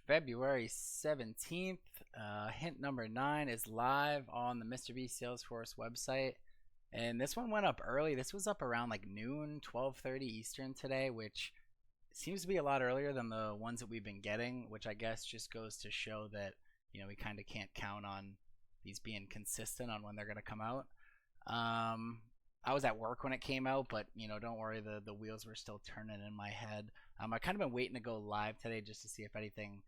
February 17th. Hint number 9 is live on the Mr. B Salesforce website. And this one went up early. This was up around like noon, 12:30 Eastern today, which seems to be a lot earlier than the ones that we've been getting, which I guess just goes to show that, we kind of can't count on these being consistent on when they're going to come out. I was at work when it came out, but don't worry, the wheels were still turning in my head. I kind of been waiting to go live today just to see if anything,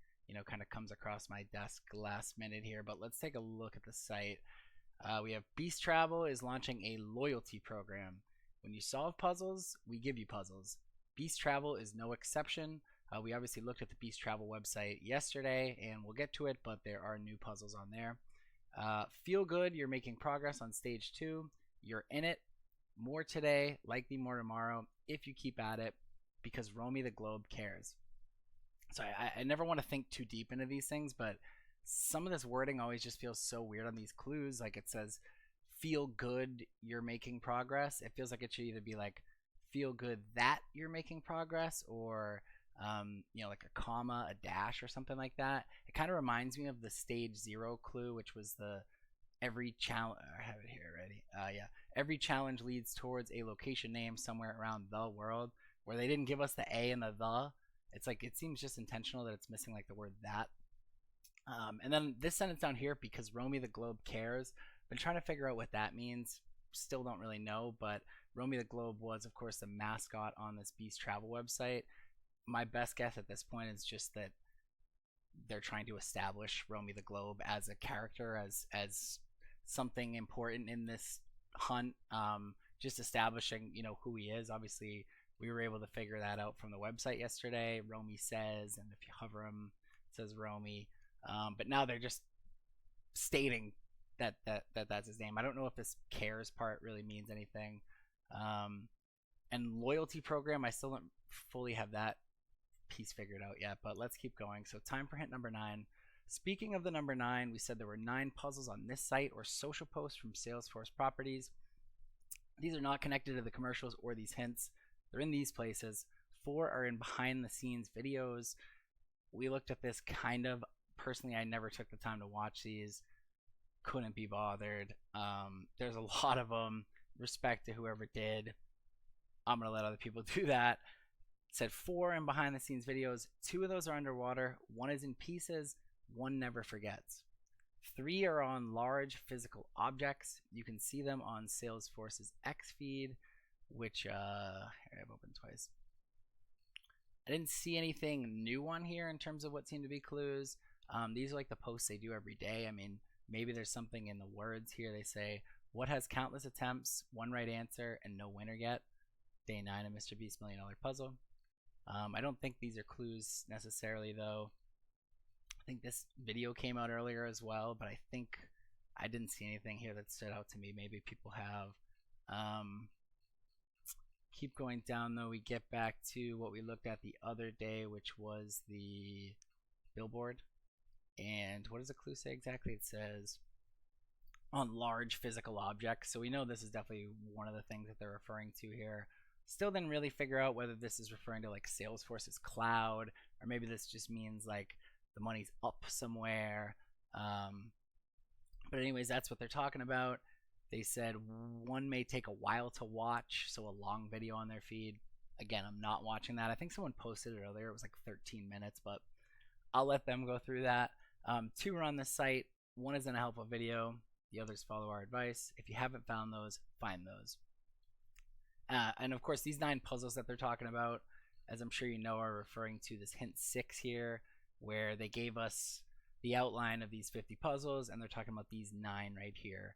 kind of comes across my desk last minute here. But let's take a look at the site. We have Beast Travel is launching a loyalty program. When you solve puzzles, we give you puzzles. Beast Travel is no exception. We obviously looked at the Beast Travel website yesterday, and we'll get to it, but there are new puzzles on there. Feel good, you're making progress on stage 2. You're in it. More today, likely more tomorrow, if you keep at it, because Romy the Globe cares. So I never want to think too deep into these things, but some of this wording always just feels so weird on these clues. Like it says, feel good, you're making progress. It feels like it should either be like, feel good that you're making progress, or like a comma, a dash, or something like that. It kind of reminds me of the stage 0 clue, which was the every challenge. I have it here already. Yeah, every challenge leads towards a location name somewhere around the world, where they didn't give us the A and the. It's like, it seems just intentional that it's missing like the word that. And then this sentence down here, because Romy the Globe cares. Been trying to figure out what that means. Still don't really know, but Romy the Globe was, of course, the mascot on this Beast Travel website. My best guess at this point is just that they're trying to establish Romy the Globe as a character, as something important in this hunt. Just establishing, who he is. Obviously, we were able to figure that out from the website yesterday. Romy says, and if you hover him, it says Romy. But now they're just stating that's his name. I don't know if this cares part really means anything. And loyalty program, I still don't fully have that piece figured out yet, but let's keep going. So time for hint number 9. Speaking of the number 9, we said there were 9 puzzles on this site or social posts from Salesforce properties. These are not connected to the commercials or these hints. They're in these places. 4 are in behind the scenes videos. We looked at this kind of. Personally, I never took the time to watch these. Couldn't be bothered. There's a lot of them. Respect to whoever did. I'm going to let other people do that. It said 4 in behind the scenes videos. 2 of those are underwater. 1 is in pieces. 1 never forgets. 3 are on large physical objects. You can see them on Salesforce's X feed, which here I've opened twice. I didn't see anything new on here in terms of what seemed to be clues. These are like the posts they do every day. I mean, maybe there's something in the words here. They say, what has countless attempts, 1 right answer, and no winner yet? Day 9 of Mr. Beast's $1 Million Puzzle. I don't think these are clues necessarily, though. I think this video came out earlier as well, but I think I didn't see anything here that stood out to me. Maybe people have. Keep going down, though. We get back to what we looked at the other day, which was the billboard. And what does the clue say exactly? It says on large physical objects. So we know this is definitely one of the things that they're referring to here. Still didn't really figure out whether this is referring to like Salesforce's cloud, or maybe this just means like the money's up somewhere. But anyways, that's what they're talking about. They said 1 may take a while to watch, so a long video on their feed. Again, I'm not watching that. I think someone posted it earlier. It was like 13 minutes, but I'll let them go through that. 2 are on the site. 1 is in a helpful video. The others follow our advice. If you haven't found those, find those. And of course, these 9 puzzles that they're talking about, as I'm sure you know, are referring to this hint 6 here, where they gave us the outline of these 50 puzzles, and they're talking about these 9 right here.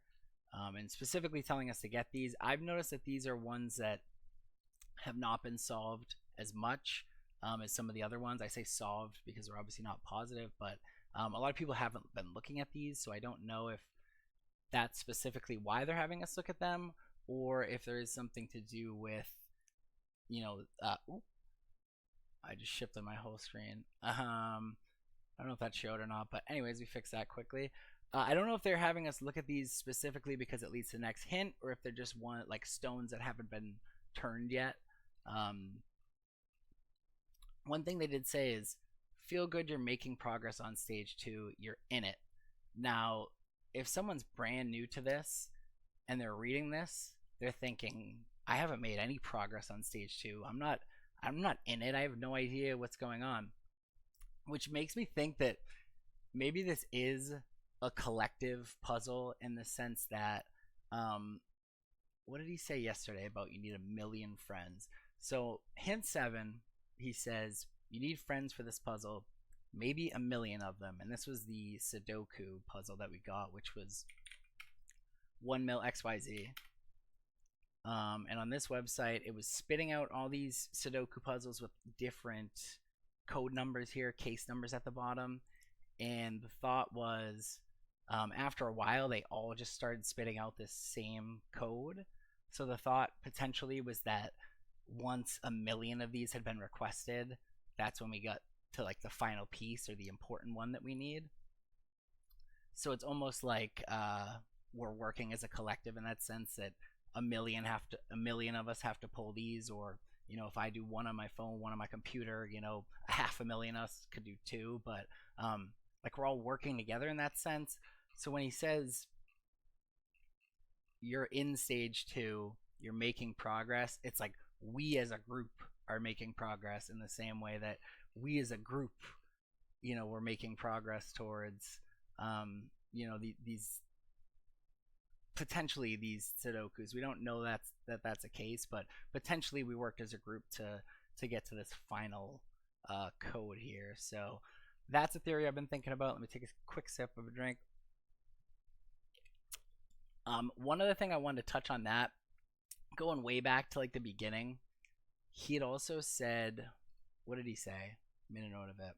And specifically telling us to get these. I've noticed that these are ones that have not been solved as much as some of the other ones. I say solved because they're obviously not positive, but a lot of people haven't been looking at these, so I don't know if that's specifically why they're having us look at them, or if there is something to do with, I just shifted my whole screen. I don't know if that showed or not, but anyways, we fixed that quickly. I don't know if they're having us look at these specifically because it leads to the next hint, or if they're just like stones that haven't been turned yet. One thing they did say is feel good you're making progress on stage 2, you're in it. Now, if someone's brand new to this and they're reading this, they're thinking, I haven't made any progress on stage 2. I'm not in it. I have no idea what's going on. Which makes me think that maybe this is a collective puzzle in the sense that what did he say yesterday about you need 1,000,000 friends? So hint 7, he says you need friends for this puzzle, maybe 1,000,000 of them. And this was the Sudoku puzzle that we got, which was 1 mil XYZ. And on this website, it was spitting out all these Sudoku puzzles with different code numbers here, case numbers at the bottom. And the thought was, after a while, they all just started spitting out this same code. So the thought potentially was that once 1,000,000 of these had been requested, that's when we got to like the final piece or the important one that we need. So it's almost like we're working as a collective in that sense, that 1,000,000 of us have to pull these, or if I do one on my phone, one on my computer, 500,000 of us could do 2, but like we're all working together in that sense. So when he says you're in stage 2, you're making progress, it's like we as a group are making progress in the same way that we as a group, we're making progress towards, these potentially these Sudokus. We don't know that's a case, but potentially we worked as a group to get to this final code here. So that's a theory I've been thinking about. Let me take a quick sip of a drink. One other thing I wanted to touch on, that going way back to like the beginning, he had also said, what did he say? Made a note of it.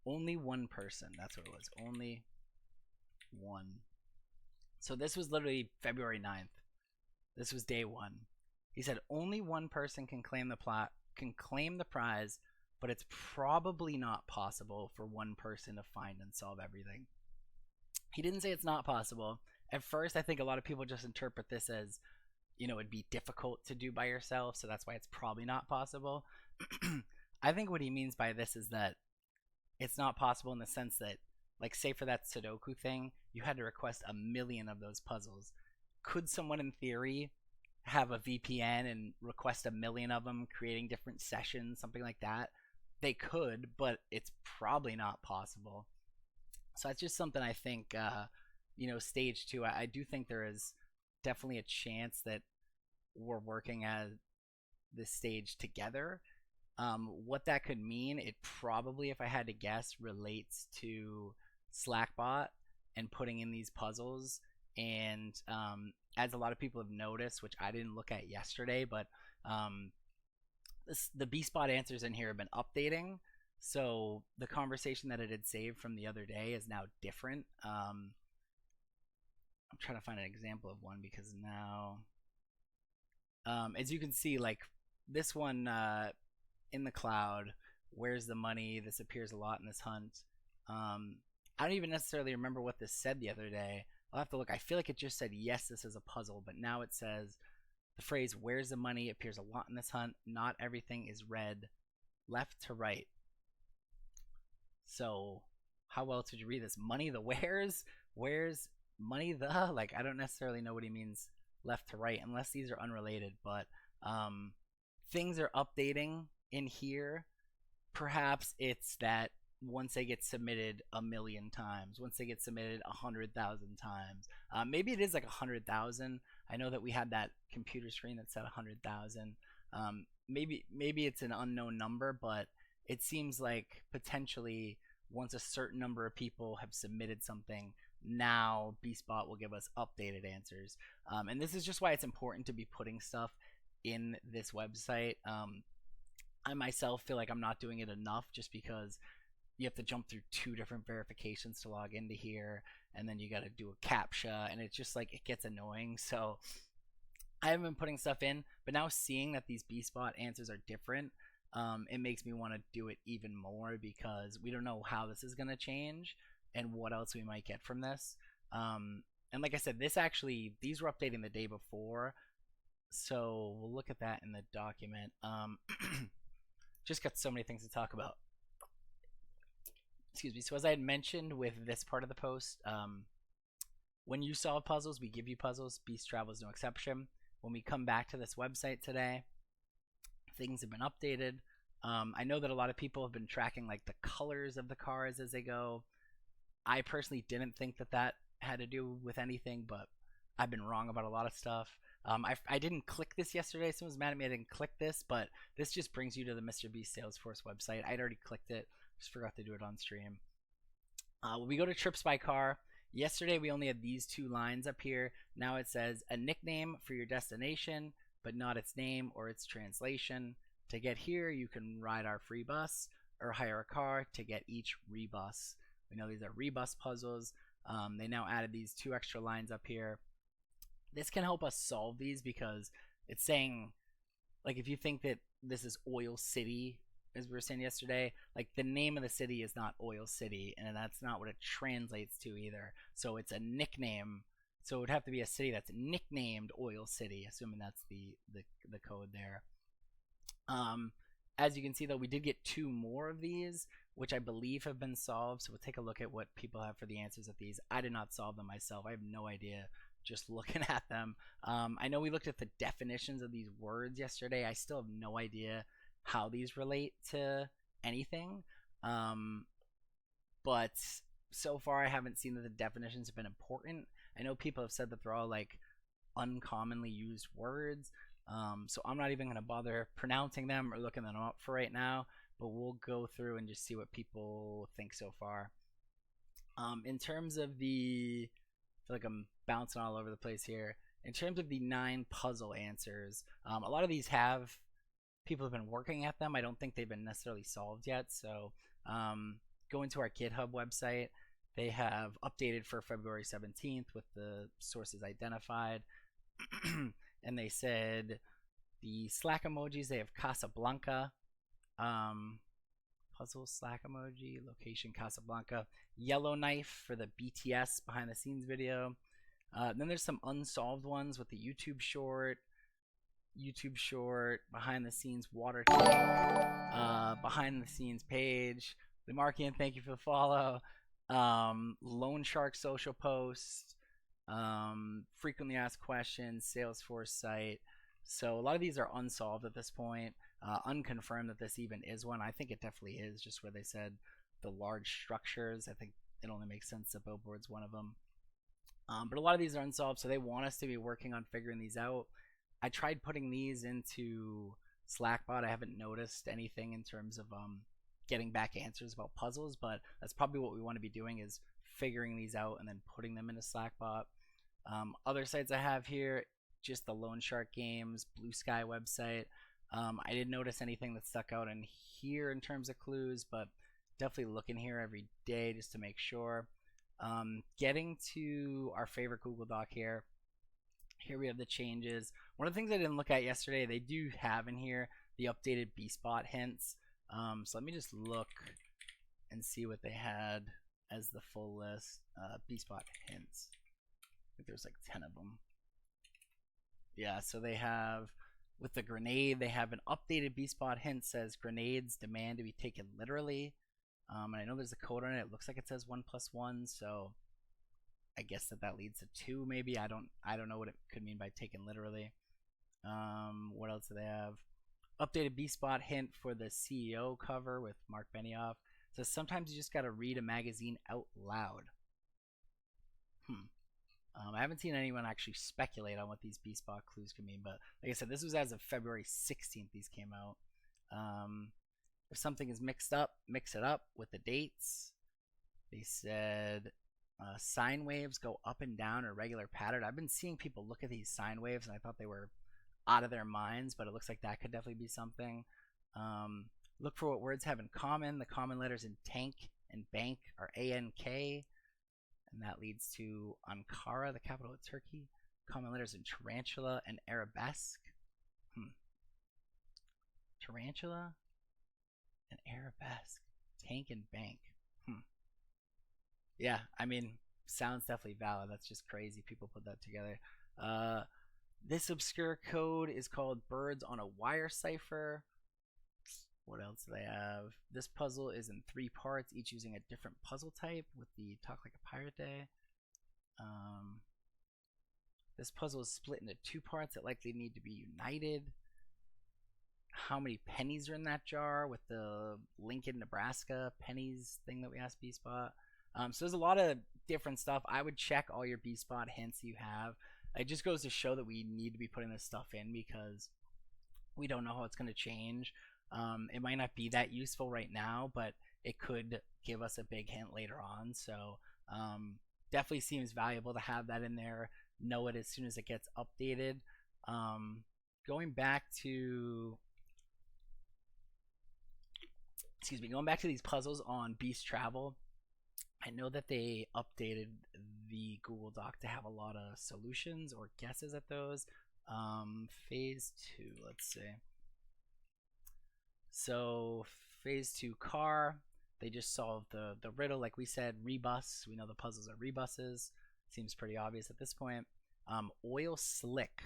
Only one person. That's what it was. Only one. So this was literally February 9th. This was day 1. He said only one person can claim the prize, but it's probably not possible for one person to find and solve everything. He didn't say it's not possible. At first, I think a lot of people just interpret this as, it'd be difficult to do by yourself, so that's why it's probably not possible. I think what he means by this is that it's not possible in the sense that, like, say for that Sudoku thing, you had to request 1,000,000 of those puzzles. Could someone in theory have a VPN and request 1,000,000 of them, creating different sessions, something like that? They could, but it's probably not possible. So that's just something I think, stage 2, I do think there is definitely a chance that we're working at this stage together. What that could mean, it probably, if I had to guess, relates to Slackbot and putting in these puzzles. And as a lot of people have noticed, which I didn't look at yesterday, but the BSpot answers in here have been updating. So the conversation that it had saved from the other day is now different. I'm trying to find an example of one, because now, as you can see, like this one in the cloud, where's the money? This appears a lot in this hunt. I don't even necessarily remember what this said the other day. I'll have to look. I feel like it just said, yes, this is a puzzle, but now it says the phrase, where's the money, appears a lot in this hunt. Not everything is read left to right. So how else would you read this? Money the where's? Where's money the? Like, I don't necessarily know what he means left to right, unless these are unrelated, but things are updating in here. Perhaps it's that once they get submitted 1,000,000 times, once they get submitted 100,000 times, maybe it is like 100,000. I know that we had that computer screen that said 100,000. Maybe it's an unknown number, but it seems like potentially once a certain number of people have submitted something, now BSpot will give us updated answers. And this is just why it's important to be putting stuff in this website. I myself feel like I'm not doing it enough, just because you have to jump through 2 different verifications to log into here, and then you got to do a CAPTCHA, and it's just like, it gets annoying. So I haven't been putting stuff in, but now seeing that these BSpot answers are different, it makes me want to do it even more, because we don't know how this is going to change and what else we might get from this. And like I said, these were updating the day before, so we'll look at that in the document. just got so many things to talk about. Excuse me. So as I had mentioned with this part of the post, when you solve puzzles, we give you puzzles. Beast Travel is no exception. When we come back to this website today, things have been updated. I know that a lot of people have been tracking like the colors of the cars as they go. I personally didn't think that that had to do with anything, but I've been wrong about a lot of stuff. I didn't click this yesterday. Someone was mad at me I didn't click this, but this just brings you to the MrBeast Salesforce website. I'd already clicked it. Just forgot to do it on stream. When we go to trips by car, yesterday we only had these two lines up here. Now it says a nickname for your destination, but not its name or its translation. To get here, you can ride our free bus or hire a car to get each rebus. We know these are rebus puzzles. They now added these two extra lines up here. This can help us solve these because it's saying, like, if you think that this is Oil City, as we were saying yesterday, like the name of the city is not Oil City, and that's not what it translates to either. So it's a nickname. So it would have to be a city that's nicknamed Oil City, assuming that's the code there. As you can see, though, we did get two more of these, which I believe have been solved. So we'll take a look at what people have for the answers of these. I did not solve them myself. I have no idea just looking at them. I know we looked at the definitions of these words yesterday. I still have no idea how these relate to anything. But so far I haven't seen that the definitions have been important. I know people have said that they're all like uncommonly used words. So I'm not even going to bother pronouncing them or looking them up for right now, but we'll go through and just see what people think so far. In terms of the, I feel like I'm bouncing all over the place here. In terms of the 9 puzzle answers, a lot of these people have been working at them. I don't think they've been necessarily solved yet. So going to our GitHub website, they have updated for February 17th with the sources identified. And they said the Slack emojis, they have Casablanca, puzzle Slack emoji, location Casablanca, Yellowknife for the BTS behind the scenes video. Then there's some unsolved ones with the YouTube short, behind the scenes water tank, behind the scenes page. The Markian, thank you for the follow. Loan Shark social post, frequently asked questions, Salesforce site. So a lot of these are unsolved at this point, unconfirmed that this even is one. I think it definitely is, just where they said the large structures. I think it only makes sense that billboard's one of them. But a lot of these are unsolved, so they want us to be working on figuring these out. I tried putting these into Slackbot. I haven't noticed anything in terms of getting back answers about puzzles, but that's probably what we want to be doing, is figuring these out and then putting them into Slackbot. Other sites I have here, just the Loan Shark Games, Blue Sky website. I didn't notice anything that stuck out in here in terms of clues, but definitely look in here every day just to make sure. Getting to our favorite Google Doc here. Here we have the changes. One of the things I didn't look at yesterday, they do have in here the updated BSpot hints. So let me just look and see what they had as the full list. BSpot hints. I think there's like 10 of them. Yeah, so they have, with the grenade, they have an updated BSpot hint, says grenades demand to be taken literally. And I know there's a code on it. It looks like it says 1+1, so I guess that leads to 2 maybe. I don't know what it could mean by taken literally. What else do they have? Updated BSpot hint for the CEO cover with Mark Benioff. So sometimes you just gotta read a magazine out loud. I haven't seen anyone actually speculate on what these BSpot clues could mean, but like I said, this was as of February 16th these came out. If something is mixed up, mix it up with the dates. They said sine waves go up and down a regular pattern. I've been seeing people look at these sine waves and I thought they were out of their minds, but it looks like that could definitely be something. Look for what words have in common. The common letters in tank and bank are A-N-K, and that leads to Ankara, the capital of Turkey. Common letters in tarantula and arabesque. Tarantula and arabesque. Tank and bank. Yeah, I mean, sounds definitely valid. That's just crazy. People put that together. This obscure code is called Birds on a Wire Cipher. What else do they have? This puzzle is in 3 parts, each using a different puzzle type with the Talk Like a Pirate Day. This puzzle is split into 2 parts that likely need to be united. How many pennies are in that jar with the Lincoln, Nebraska pennies thing that we asked B-Spot. So there's a lot of different stuff. I would check all your B-Spot hints you have. It just goes to show that we need to be putting this stuff in because we don't know how it's going to change. It might not be that useful right now, but it could give us a big hint later on. So definitely seems valuable to have that in there. Know it as soon as it gets updated. Going back to these puzzles on Beast Travel, I know that they updated the Google Doc to have a lot of solutions or guesses at those. Phase 2, let's see. So phase 2 car, they just solved the riddle. Like we said, rebus. We know the puzzles are rebuses. Seems pretty obvious at this point. Oil slick.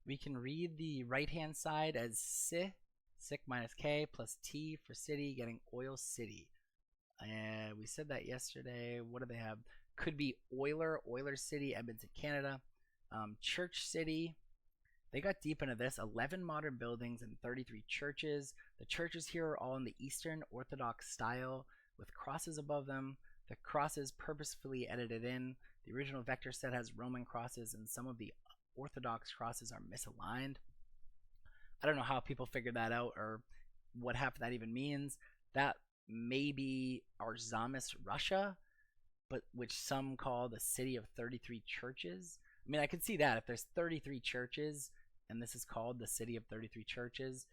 We can read the right-hand side as sick minus K plus T for city, getting oil city. We said that yesterday. What do they have? Could be Oiler City, Edmonton, Canada. Church City. They got deep into this. 11 modern buildings and 33 churches. The churches here are all in the Eastern Orthodox style with crosses above them. The crosses purposefully edited in. The original vector set has Roman crosses and some of the Orthodox crosses are misaligned. I don't know how people figured that out or what half of that even means. That may be Arzamas, Russia, but which some call the city of 33 churches. I mean, I could see that if there's 33 churches and this is called the city of 33 churches,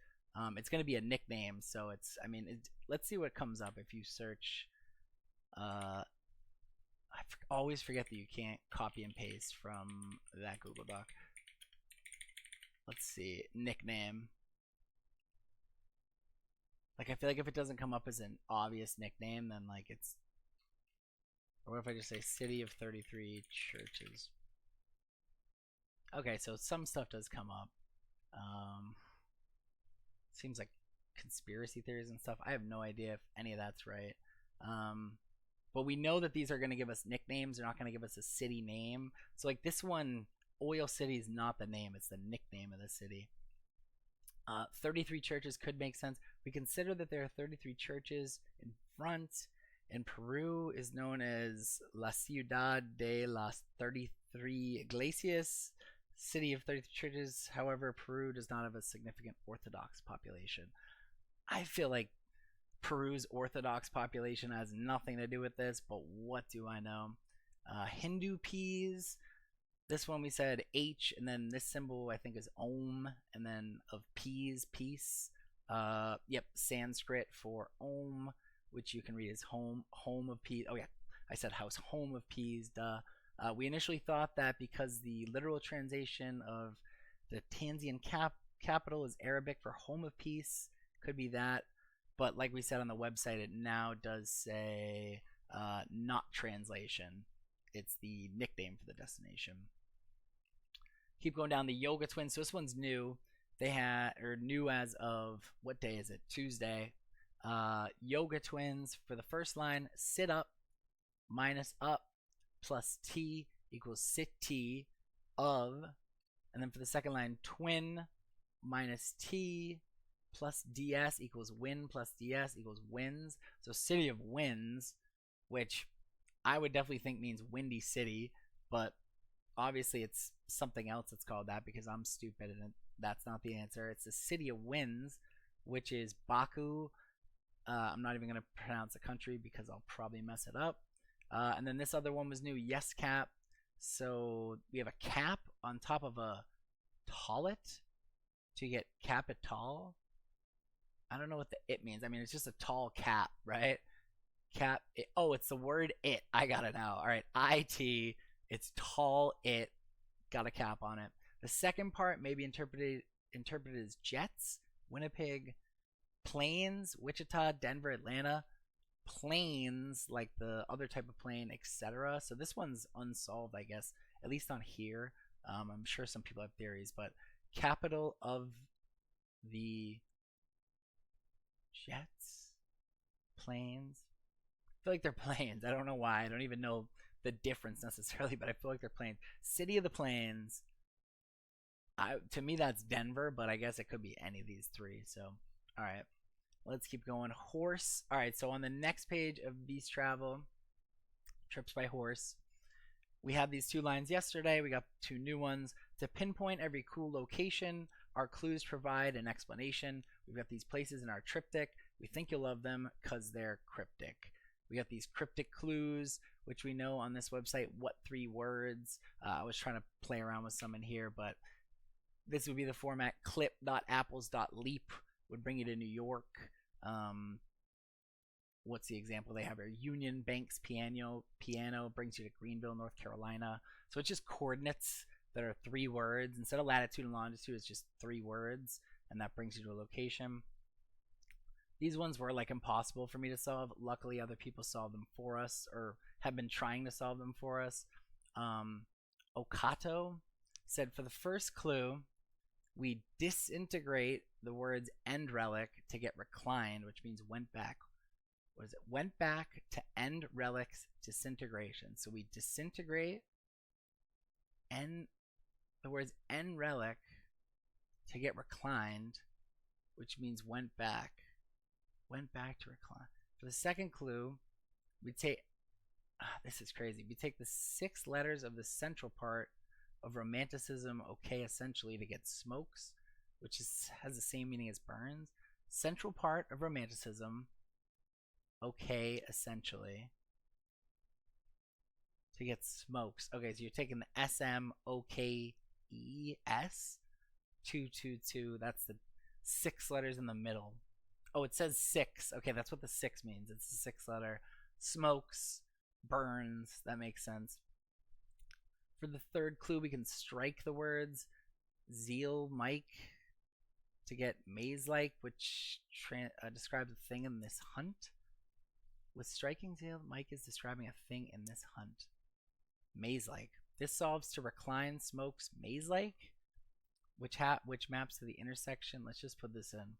it's going to be a nickname. So it's, I mean, let's see what comes up if you search. I always forget that you can't copy and paste from that Google Doc. Let's see, nickname. Like, I feel like if it doesn't come up as an obvious nickname, then like it's. Or what if I just say city of 33 churches? Okay, so some stuff does come up. Seems like conspiracy theories and stuff. I have no idea if any of that's right. But we know that these are going to give us nicknames. They're not going to give us a city name. So like this one, Oil City is not the name. It's the nickname of the city. 33 churches could make sense. We consider that there are 33 churches in front. In Peru is known as La Ciudad de las 33 Iglesias, city of 33 churches. However, Peru does not have a significant Orthodox population. I feel like Peru's Orthodox population has nothing to do with this, but what do I know? Hindu peas. This one we said H, and then this symbol I think is Om, and then of peas, peace. Yep, Sanskrit for Om, which you can read as home of peas. Oh yeah, I said house, home of peas, duh. We initially thought that because the literal translation of the Tanzanian capital is Arabic for home of peace, could be that. But like we said on the website, it now does say not translation. It's the nickname for the destination. Keep going down. The Yoga Twins. So this one's new. They had, or new as of, what day is it? Tuesday. Yoga Twins for the first line, sit up minus up plus T equals sit T of. And then for the second line, twin minus T plus DS equals win plus DS equals wins. So city of winds, which I would definitely think means windy city, but obviously it's something else that's called that because I'm stupid and that's not the answer. It's the city of winds, which is Baku. I'm not even going to pronounce the country because I'll probably mess it up. And then this other one was new, yes cap. So we have a cap on top of a tallet to get capital. I don't know what the it means. I mean, it's just a tall cap, right? Cap. It, oh, it's the word it. I got it now. All right. IT. It's tall it. Got a cap on it. The second part may be interpreted as jets, Winnipeg, planes, Wichita, Denver, Atlanta, planes like the other type of plane, etc. So this one's unsolved, I guess, at least on here. I'm sure some people have theories, but capital of the Jets, planes. I feel like they're planes. I don't know why. I don't even know the difference necessarily, but I feel like they're planes. City of the Plains. To me, that's Denver, but I guess it could be any of these three. So, all right, let's keep going. Horse. All right, so on the next page of Beast Travel, trips by horse, we had these 2 lines yesterday. We got 2 new ones. To pinpoint every cool location, our clues provide an explanation. We've got these places in our triptych. We think you'll love them because they're cryptic. We got these cryptic clues, which we know on this website, what 3 words. I was trying to play around with some in here, but this would be the format. Clip.apples.leap would bring you to New York. What's the example they have here? Union Bank's piano brings you to Greenville, North Carolina. So it's just coordinates that are 3 words. Instead of latitude and longitude, it's just 3 words, and that brings you to a location. These ones were like impossible for me to solve. Luckily, other people solved them for us, or have been trying to solve them for us. Okato said, for the first clue, we disintegrate the words end relic to get reclined, which means went back. What is it? Went back to end relics disintegration. So we disintegrate the words end relic to get reclined, which means went back. Went back to recline. For the second clue, we take, this is crazy. We take the 6 letters of the central part of romanticism, okay, essentially, to get smokes, which has the same meaning as burns. Central part of romanticism, okay, essentially, to get smokes. Okay, so you're taking the S-M-O-K-E-S, 222, that's the 6 letters in the middle. Oh, it says 6. Okay, that's what the 6 means. It's the 6th letter. Smokes, burns, that makes sense. For the third clue, we can strike the words zeal, Mike, to get maze-like, which describes a thing in this hunt. With striking zeal, Mike is describing a thing in this hunt. Maze-like. This solves to recline, smokes, maze-like, which maps to the intersection. Let's just put this in.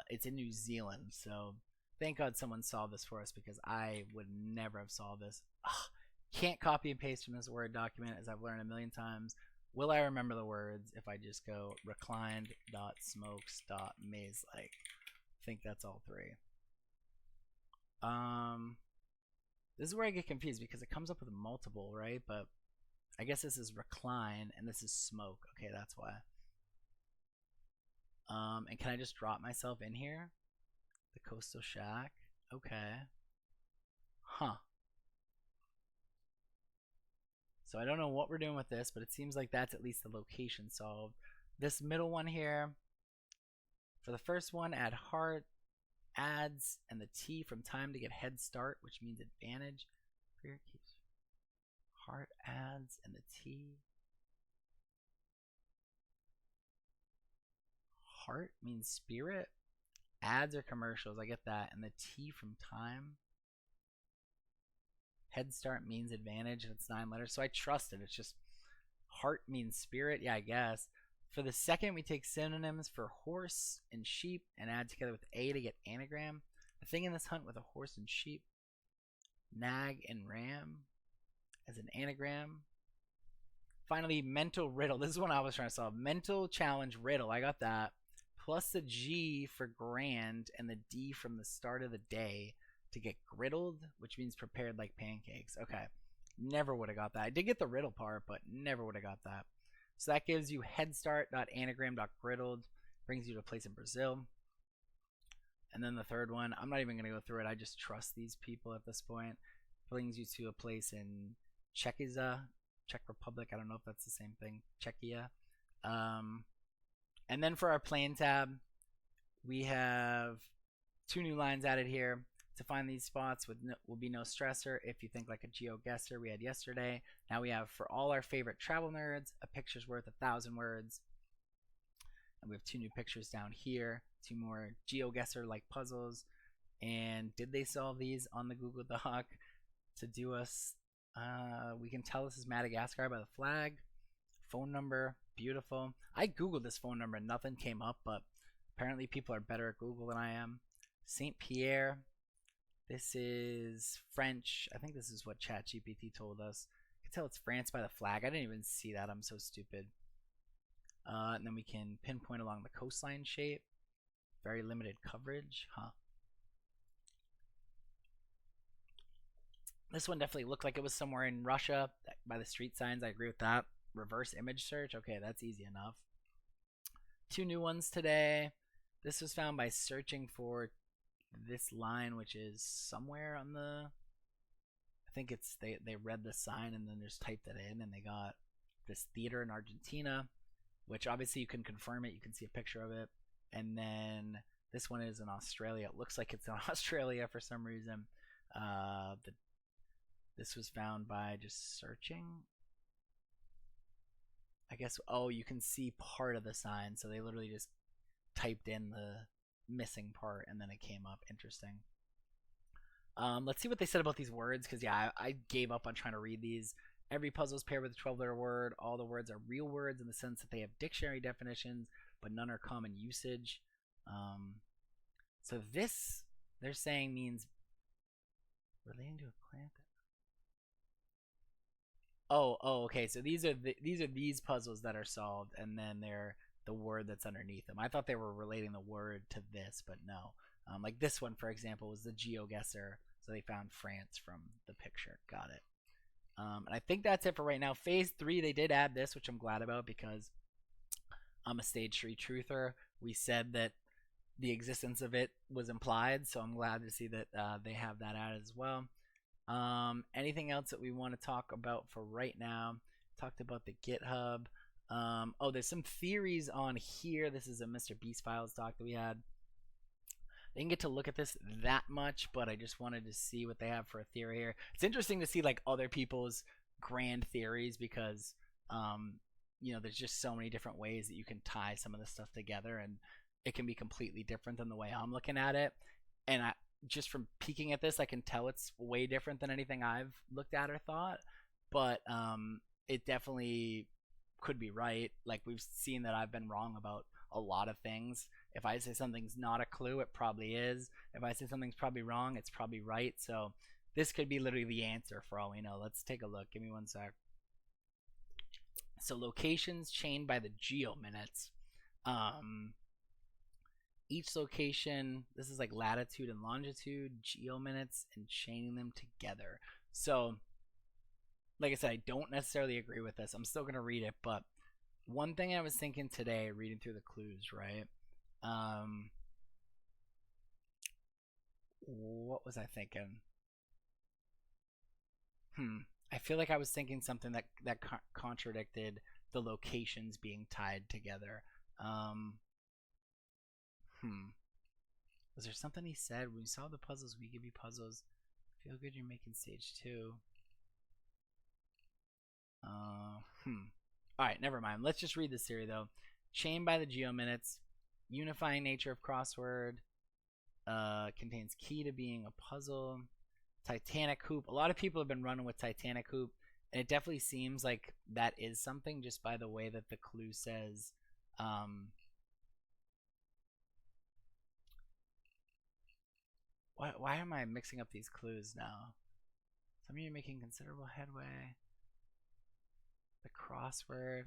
It's in New Zealand, so thank God someone solved this for us, because I would never have solved this. Ugh, can't copy and paste from this Word document, as I've learned a million times. Will I remember the words if I just go reclined.smokes.maze-like? I think that's all 3. This is where I get confused, because it comes up with multiple, right? But I guess this is recline and this is smoke. Okay, that's why. And can I just drop myself in here? The Coastal Shack. Okay. Huh. So I don't know what we're doing with this, but it seems like that's at least the location solved. This middle one here, for the first one, add heart, adds, and the T from time to get head start, which means advantage. Heart, adds, and the T. Heart means spirit. Ads are commercials, I get that. And the T from time. Head start means advantage, and it's 9 letters, so I trust it. It's just heart means spirit. Yeah, I guess. For the second, we take synonyms for horse and sheep and add together with A to get anagram. A thing in this hunt with a horse and sheep. Nag and ram as an anagram. Finally, mental riddle. This is one I was trying to solve. Mental challenge riddle. I got that. Plus the G for grand and the D from the start of the day to get griddled, which means prepared like pancakes. Okay. Never would have got that. I did get the riddle part, but never would have got that. So that gives you headstart.anagram.griddled. Brings you to a place in Brazil. And then the third one, I'm not even going to go through it. I just trust these people at this point. Brings you to a place in Czechia, Czech Republic. I don't know if that's the same thing. Czechia. And then for our plane tab, we have 2 new lines added here. To find these spots will be no stressor if you think like a GeoGuessr we had yesterday. Now we have, for all our favorite travel nerds, a picture's worth 1,000 words. And we have 2 new pictures down here, 2 more GeoGuessr-like puzzles. And did they solve these on the Google Doc to do us? We can tell this is Madagascar by the flag. Phone number, beautiful. I Googled this phone number and nothing came up, but Apparently people are better at Google than I am. Saint Pierre. This is French. I think this is what ChatGPT told us. I can tell it's France by the flag. I didn't even see that. I'm so stupid. And then we can pinpoint along the coastline shape. Very limited coverage. Huh. This one definitely looked like it was somewhere in Russia by the street signs. I agree with that. Reverse image search. Okay, that's easy enough. 2 new ones today. This was found by searching for this line, which is somewhere on the, I think it's, they read the sign and then just typed it in, and they got this theater in Argentina, which obviously you can confirm it. You can see a picture of it. And then this one is in Australia. It looks like it's in Australia for some reason. This was found by just searching. I guess, oh, you can see part of the sign. So they literally just typed in the missing part and then it came up. Interesting. Let's see what they said about these words, because yeah, I gave up on trying to read these. Every puzzle is paired with a 12-letter word. All the words are real words in the sense that they have dictionary definitions, but none are common usage. So this, they're saying, means relating to a plant. Oh, okay. So these are these puzzles that are solved, and then they're the word that's underneath them. I thought they were relating the word to this, but no. Like this one, for example, was the GeoGuessr. So they found France from the picture. Got it. And I think that's it for right now. Phase 3, they did add this, which I'm glad about, because I'm a stage 3 truther. We said that the existence of it was implied, so I'm glad to see that they have that added as well. Anything else that we want to talk about for right now? Talked about the GitHub. Oh, there's some theories on here. This is a Mr. Beast Files doc that we had. I didn't get to look at this that much, but I just wanted to see what they have for a theory here. It's interesting to see like other people's grand theories, because you know, there's just so many different ways that you can tie some of this stuff together, and it can be completely different than the way I'm looking at it. And just from peeking at this, I can tell it's way different than anything I've looked at or thought. But it definitely could be right. Like, we've seen that I've been wrong about a lot of things. If I say something's not a clue, it probably is. If I say something's probably wrong, it's probably right. So this could be literally the answer for all we know. Let's take a look. Give me one sec. So locations chained by the geominutes. Each location, this is like latitude and longitude, geominutes, and chaining them together. So, like I said, I don't necessarily agree with this. I'm still going to read it, but one thing I was thinking today, reading through the clues, right? What was I thinking? I feel like I was thinking something that contradicted the locations being tied together. Was there something he said? When we solve the puzzles, we give you puzzles. Feel good you're making stage 2. Alright, never mind. Let's just read this theory though. Chained by the geominutes, unifying nature of crossword, contains key to being a puzzle. Titanic hoop. A lot of people have been running with Titanic hoop, and it definitely seems like that is something just by the way that the clue says. Why am I mixing up these clues now? Some of you are making considerable headway. The crossword.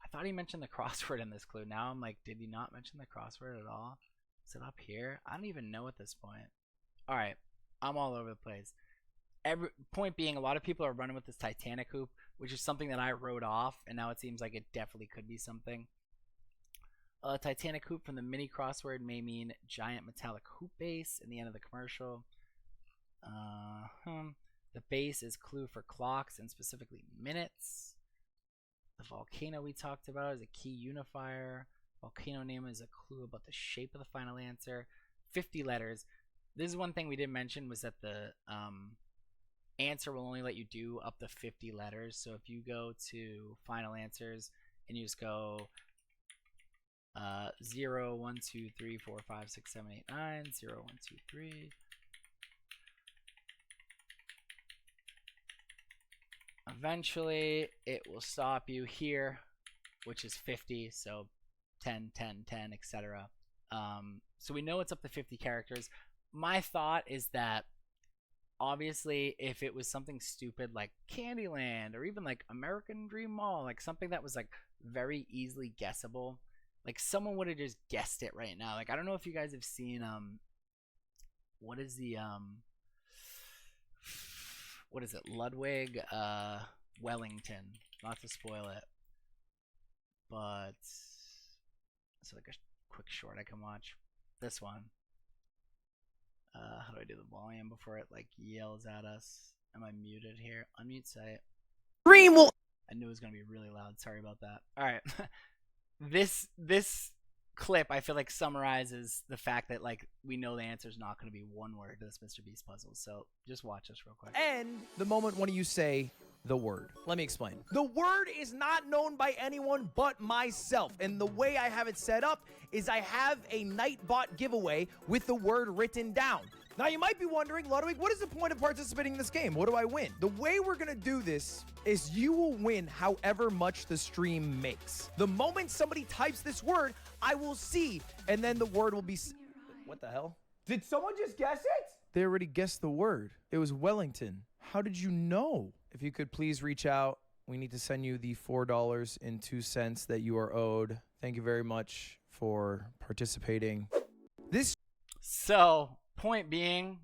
I thought he mentioned the crossword in this clue. Now I'm like, did he not mention the crossword at all? Is it up here? I don't even know at this point. Alright, I'm all over the place. Point being, a lot of people are running with this Titanic hoop, which is something that I wrote off, and now it seems like it definitely could be something. Titanic hoop from the mini crossword may mean giant metallic hoop base in the end of the commercial. The base is clue for clocks and specifically minutes. The volcano we talked about is a key unifier. Volcano name is a clue about the shape of the final answer. 50 letters. This is one thing we didn't mention, was that the answer will only let you do up to 50 letters. So if you go to final answers and you just go 0, 1, 2, 3, 4, 5, 6, 7, 8, 9, 0, 1, 2, 3. Eventually, it will stop you here, which is 50, so 10, 10, 10, etc. So we know it's up to 50 characters. My thought is that obviously if it was something stupid like Candyland or even like American Dream Mall, like something that was like very easily guessable, like someone would have just guessed it right now. Like I don't know if you guys have seen what is the what is it, Ludwig Wellington, not to spoil it, but it's like a quick short I can watch. This one. How do I do the volume before it like yells at us? Am I muted here? Unmute site. Dream will. I knew it was gonna be really loud. Sorry about that. All right. this clip I feel like summarizes the fact that like we know the answer is not going to be one word to this Mr. Beast puzzle. So just watch this real quick. And the moment when you say the word. Let me explain. The word is not known by anyone but myself. And the way I have it set up is I have a Nightbot giveaway with the word written down. Now you might be wondering, Ludwig, what is the point of participating in this game? What do I win? The way we're gonna do this is you will win however much the stream makes. The moment somebody types this word, I will see, and then the word will be... What the hell? Did someone just guess it? They already guessed the word. It was Wellington. How did you know? If you could please reach out. We need to send you the $4.02 that you are owed. Thank you very much for participating. So, point being,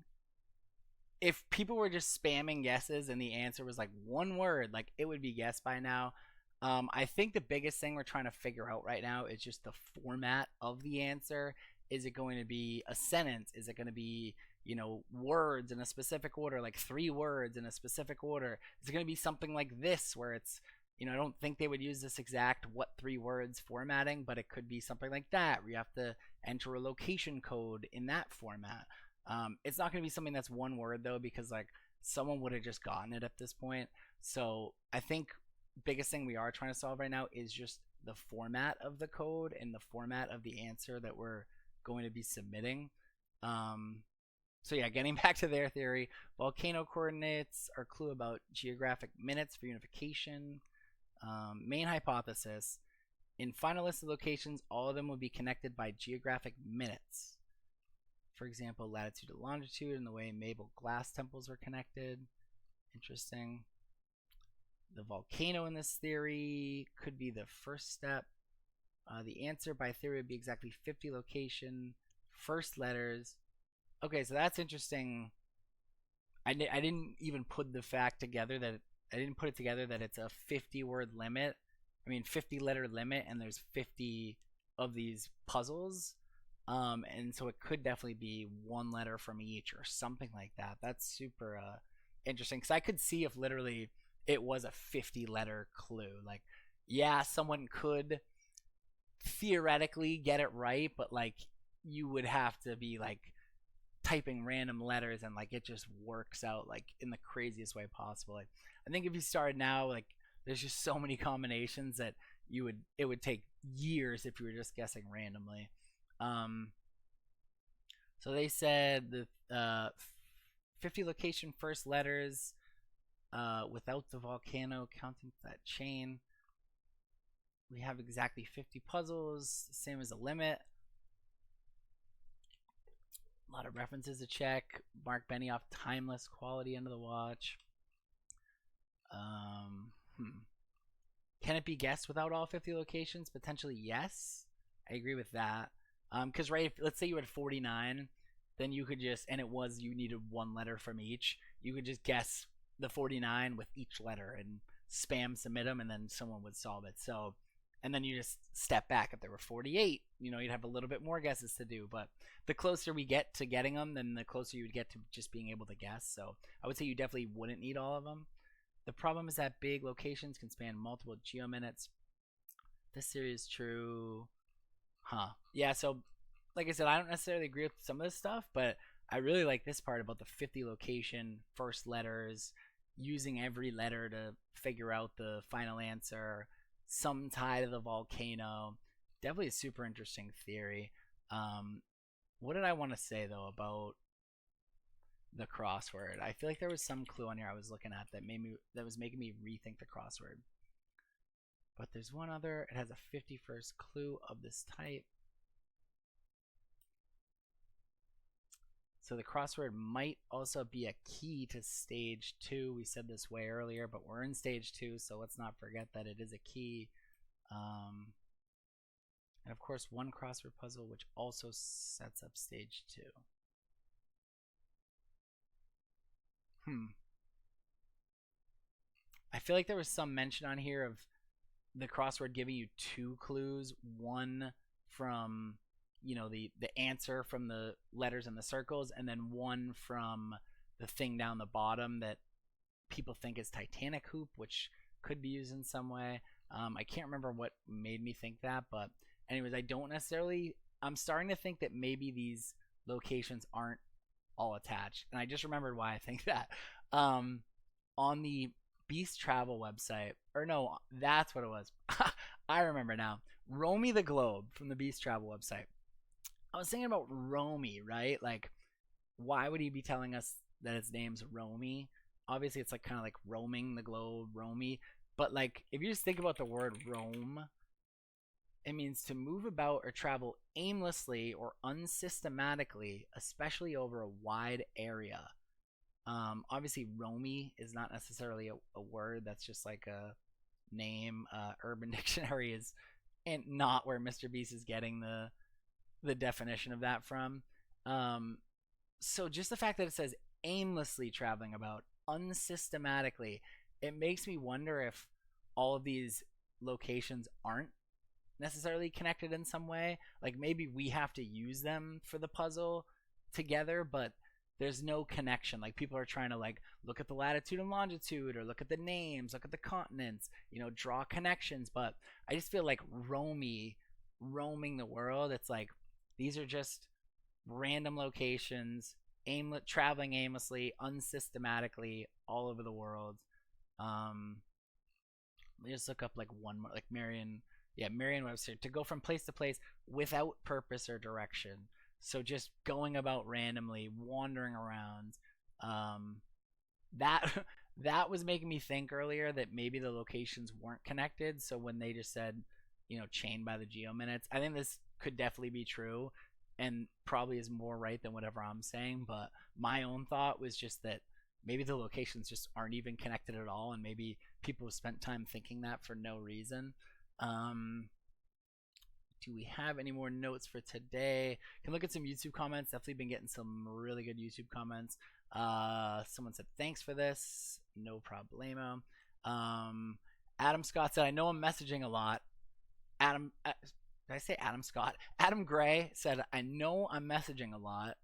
if people were just spamming guesses and the answer was like one word, like it would be guessed by now. I think the biggest thing we're trying to figure out right now is just the format of the answer. Is it going to be a sentence? Is it going to be, you know, words in a specific order, like 3 words in a specific order? Is it going to be something like this where it's, you know, I don't think they would use this exact what 3 words formatting, but it could be something like that where you have to enter a location code in that format. It's not going to be something that's one word though, because like someone would have just gotten it at this point. So I think biggest thing we are trying to solve right now is just the format of the code and the format of the answer that we're going to be submitting. So yeah, getting back to their theory, volcano coordinates are a clue about geographic minutes for unification. Main hypothesis, in final list of locations, all of them will be connected by geographic minutes. For example, latitude and longitude and the way Mabel glass temples were connected. Interesting. The volcano in this theory could be the first step. The answer by theory would be exactly 50 location, first letters. Okay, so that's interesting. I didn't even put the fact together that I didn't put it together that it's a 50-word limit. I mean, 50-letter limit, and there's 50 of these puzzles. And so it could definitely be 1 letter from each or something like that. That's super interesting, because I could see if literally it was a 50-letter clue. Like, yeah, someone could theoretically get it right, but like you would have to be like typing random letters and like it just works out like in the craziest way possible. Like, I think if you started now, like there's just so many combinations that it would take years if you were just guessing randomly. So they said the 50 location first letters without the volcano counting that chain. We have exactly 50 puzzles, same as the limit. A lot of references to check. Mark Benioff, timeless quality, end of the watch. Can it be guessed without all 50 locations? Potentially, yes. I agree with that. Because right, let's say you had 49, then you could just, and you needed 1 letter from each. You could just guess the 49 with each letter and spam submit them, and then someone would solve it. So, and then you just step back. If there were 48, you know, you'd have a little bit more guesses to do. But the closer we get to getting them, then the closer you would get to just being able to guess. So I would say you definitely wouldn't need all of them. The problem is that big locations can span multiple geominutes. This theory is true. Yeah, so like I said, I don't necessarily agree with some of this stuff, but I really like this part about the 50 location first letters, using every letter to figure out the final answer, some tie to the volcano. Definitely a super interesting theory. What did I want to say though about the crossword? I feel like there was some clue on here I was looking at that was making me rethink the crossword. But there's one other. It has a 51st clue of this type. So the crossword might also be a key to stage 2. We said this way earlier, but we're in stage 2, so let's not forget that it is a key. And of course, one crossword puzzle, which also sets up stage 2. I feel like there was some mention on here of the crossword giving you 2 clues, one from the answer from the letters and the circles, and then one from the thing down the bottom that people think is Titanic hoop, which could be used in some way. I can't remember what made me think that, but anyways, I'm starting to think that maybe these locations aren't all attached, and I just remembered why I think that. On the Beast Travel website, or no, that's what it was. I remember now. Romy the Globe from the Beast Travel website. I was thinking about Romy, right? Like, why would he be telling us that his name's Romy? Obviously, it's like kind of like roaming the globe, Romy. But like, if you just think about the word roam, it means to move about or travel aimlessly or unsystematically, especially over a wide area. Obviously, Romy is not necessarily a word. That's just like a name. Urban Dictionary is and not where Mr. Beast is getting the definition of that from. So just the fact that it says aimlessly traveling about, unsystematically, it makes me wonder if all of these locations aren't necessarily connected in some way. Like maybe we have to use them for the puzzle together, but there's no connection. Like people are trying to like look at the latitude and longitude or look at the names, look at the continents, draw connections. But I just feel like roaming the world, it's like these are just random locations, traveling aimlessly, unsystematically all over the world. Let me just look up like one more, like Merriam-Webster, to go from place to place without purpose or direction. So just going about randomly, wandering around. That was making me think earlier that maybe the locations weren't connected. So when they just said, chained by the geominutes, I think this could definitely be true and probably is more right than whatever I'm saying. But my own thought was just that maybe the locations just aren't even connected at all, and maybe people have spent time thinking that for no reason. Do we have any more notes for today? Can look at some YouTube comments. Definitely been getting some really good YouTube comments. Someone said, thanks for this. No problemo. Adam Scott said, I know I'm messaging a lot. Did I say Adam Scott? Adam Gray said, I know I'm messaging a lot.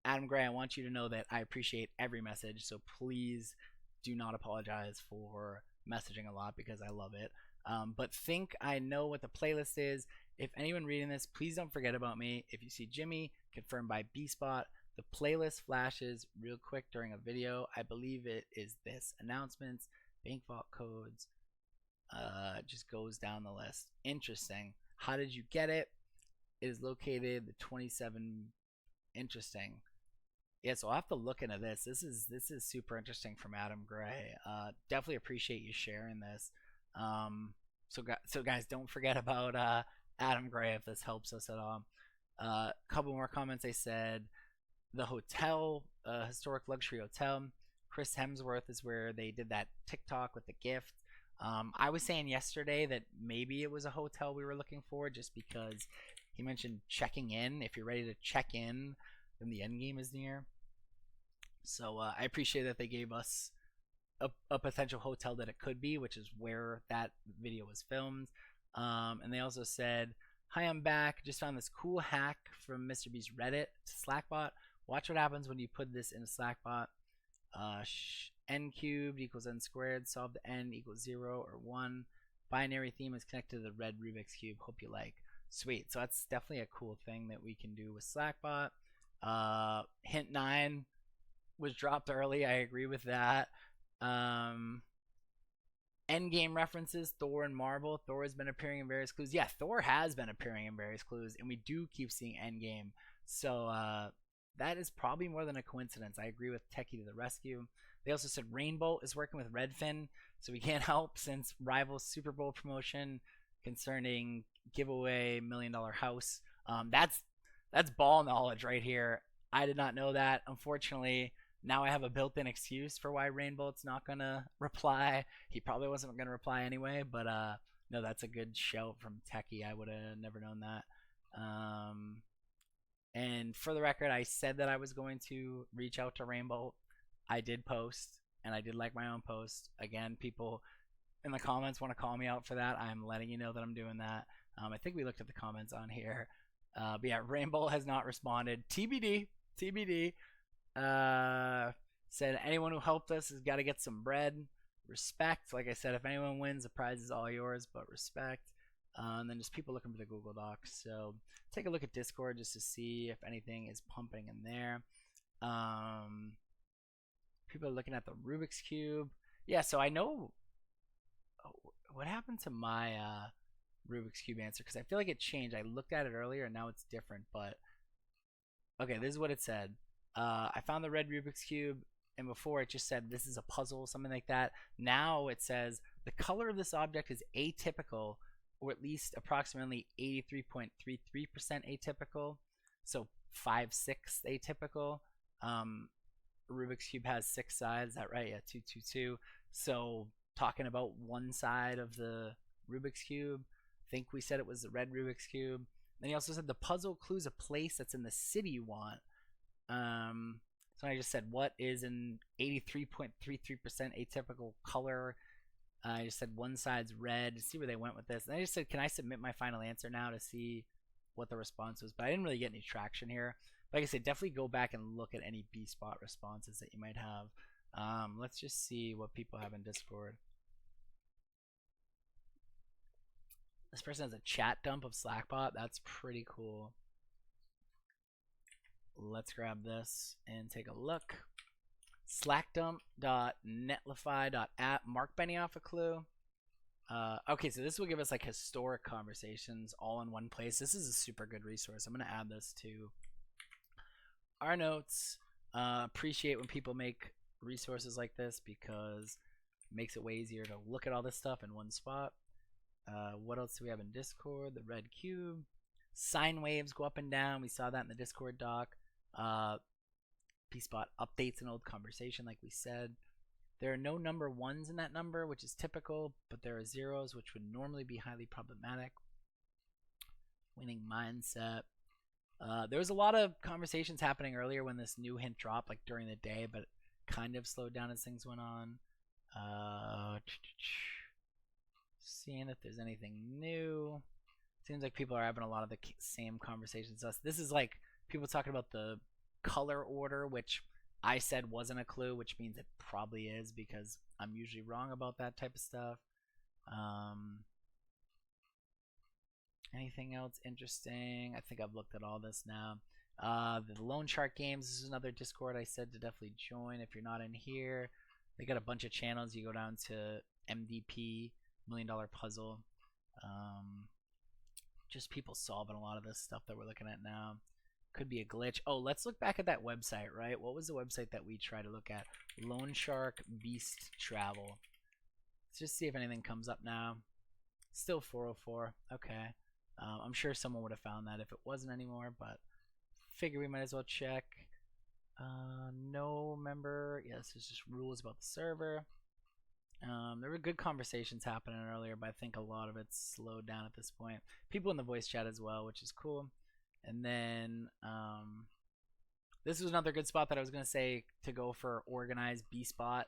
Adam Gray, I want you to know that I appreciate every message. So please do not apologize for messaging a lot because I love it. But think I know what the playlist is. If anyone reading this, please don't forget about me. If you see Jimmy, confirmed by B-Spot, the playlist flashes real quick during a video. I believe it is this. Announcements, bank vault codes, just goes down the list. Interesting. How did you get it? It is located the 27. Interesting. Yeah, so I'll have to look into this. This is super interesting from Adam Gray. Definitely appreciate you sharing this. So guys, don't forget about Adam Gray if this helps us at all. Couple more comments. They said the hotel, historic luxury hotel, Chris Hemsworth is where they did that TikTok with the gift. I was saying yesterday that maybe it was a hotel we were looking for, just because he mentioned checking in. If you're ready to check in, then the end game is near. So I appreciate that they gave us a potential hotel that it could be, which is where that video was filmed. And they also said, hi, I'm back. Just found this cool hack from Mr. Beast Reddit to Slackbot. Watch what happens when you put this in a Slackbot. N cubed equals n squared. Solve the n equals 0 or 1. Binary theme is connected to the red Rubik's Cube. Hope you like. Sweet. So that's definitely a cool thing that we can do with Slackbot. Hint 9 was dropped early. I agree with that. Endgame references, Thor and Marvel. Thor has been appearing in various clues. Yeah, Thor has been appearing in various clues, and we do keep seeing Endgame. So that is probably more than a coincidence. I agree with Techie to the rescue. They also said Rainbow is working with Redfin, so we can't help since Rival's Super Bowl promotion concerning giveaway $1 million house. That's ball knowledge right here. I did not know that. Unfortunately, now I have a built-in excuse for why Rainbolt's not gonna reply. He probably wasn't gonna reply anyway, but no, that's a good shout from Techie. I would have never known that. And for the record, I said that I was going to reach out to Rainbolt. I did post, and I did like my own post. Again, people in the comments want to call me out for that. I'm letting you know that I'm doing that. I think we looked at the comments on here. But yeah, Rainbolt has not responded. TBD. TBD. Said anyone who helped us has got to get some bread. Respect. Like I said, if anyone wins, the prize is all yours, but respect. And then just people looking for the Google Docs. So take a look at Discord just to see if anything is pumping in there. People are looking at the Rubik's Cube. Yeah, so I know what happened to my Rubik's Cube answer, because I feel like it changed. I looked at it earlier and now it's different. But okay, this is what it said. I found the red Rubik's Cube, and before it just said this is a puzzle, something like that. Now it says the color of this object is atypical, or at least approximately 83.33% atypical. So 5/6 atypical. Rubik's Cube has 6 sides. Is that right? Yeah, 222. So talking about one side of the Rubik's Cube. I think we said it was the red Rubik's Cube. Then he also said the puzzle clues a place that's in the city you want. So I just said what is an 83.33% atypical color. I just said one side's red. See where they went with this. And I just said, can I submit my final answer now to see what the response was? But I didn't really get any traction here. Like I said, definitely go back and look at any B-spot responses that you might have. Let's just see what people have in Discord. This person has a chat dump of Slackbot. That's pretty cool. Let's grab this and take a look. Slackdump.netlify.app. Mark Benioff a clue. Okay, so this will give us like historic conversations all in one place. This is a super good resource. I'm going to add this to our notes. Appreciate when people make resources like this because it makes it way easier to look at all this stuff in one spot. What else do we have in Discord? The red cube. Sine waves go up and down. We saw that in the Discord doc. P-spot updates an old conversation like we said. There are no number ones in that number, which is typical, but there are zeros, which would normally be highly problematic. Winning mindset. There was a lot of conversations happening earlier when this new hint dropped, like during the day, but kind of slowed down as things went on. Seeing if there's anything new. Seems like people are having a lot of the same conversations as us. This is like people talking about the color order, which I said wasn't a clue, which means it probably is because I'm usually wrong about that type of stuff. Anything else interesting? I think I've looked at all this now. The Loan Shark Games, this is another Discord I said to definitely join if you're not in here. They got a bunch of channels. You go down to MDP, $1 Million Puzzle. Just people solving a lot of this stuff that we're looking at now. Could be a glitch. Oh, let's look back at that website, right? What was the website that we tried to look at? Loan Shark Beast Travel. Let's just see if anything comes up now. Still 404. Okay. I'm sure someone would have found that if it wasn't anymore, but figure we might as well check. No member. Yes, it's just rules about the server. There were good conversations happening earlier, but I think a lot of it's slowed down at this point. People in the voice chat as well, which is cool. And then this was another good spot that I was going to say to go for organized B-spot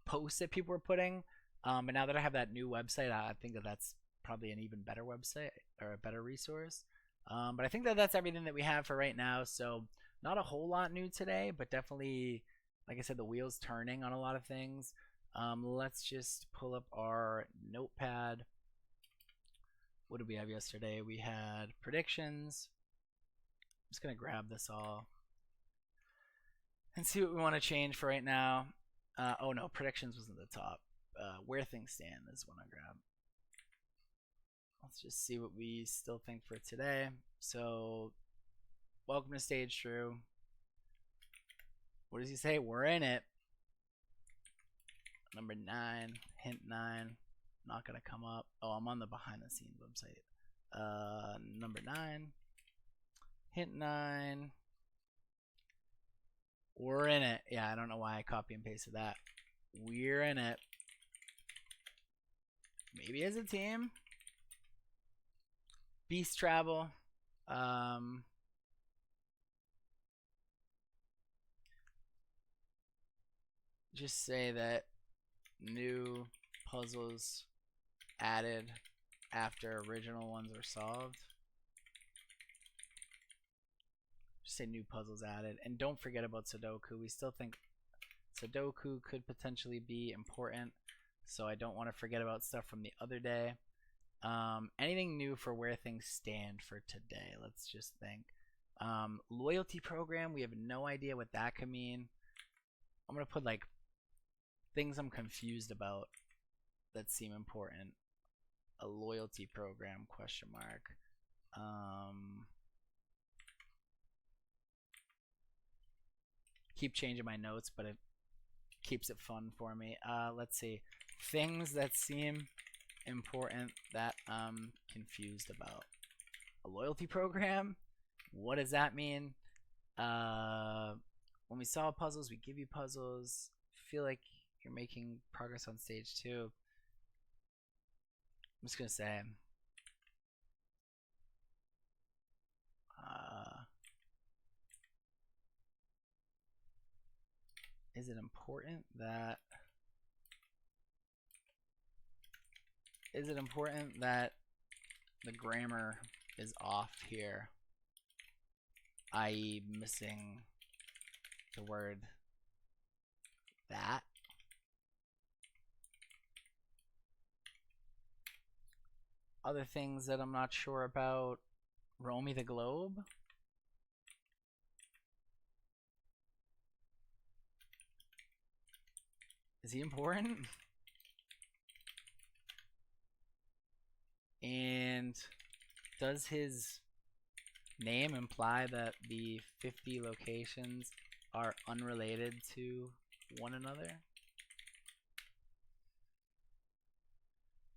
posts that people were putting. But now that I have that new website, I think that that's probably an even better website or a better resource. But I think that that's everything that we have for right now. So not a whole lot new today, but definitely, like I said, the wheels turning on a lot of things. Let's just pull up our notepad. What did we have yesterday? We had predictions. I'm just going to grab this all and see what we want to change for right now. Oh no, predictions was at the top. Where things stand is one I grab. Let's just see what we still think for today. So, welcome to Stage True. What does he say? We're in it. Number 9, hint 9. Not gonna come up. Oh, I'm on the behind the scenes website. Number 9, hint 9. We're in it. Yeah, I don't know why I copy and pasted that. We're in it. Maybe as a team. Beast travel. Just say that new puzzles added after original ones are solved. Just say new puzzles added. And don't forget about Sudoku. We still think Sudoku could potentially be important, so I don't want to forget about stuff from the other day. Anything new for where things stand for today? Let's just think. Loyalty program, we have no idea what that could mean. I'm going to put like things I'm confused about that seem important. A loyalty program, question mark. Keep changing my notes, but it keeps it fun for me. Let's see. Things that seem important that I'm confused about. A loyalty program? What does that mean? When we solve puzzles, we give you puzzles. Feel like you're making progress on stage 2. I'm just gonna say is it important that the grammar is off here, i.e. missing the word that? Other things that I'm not sure about. Romy the Globe? Is he important? And does his name imply that the 50 locations are unrelated to one another?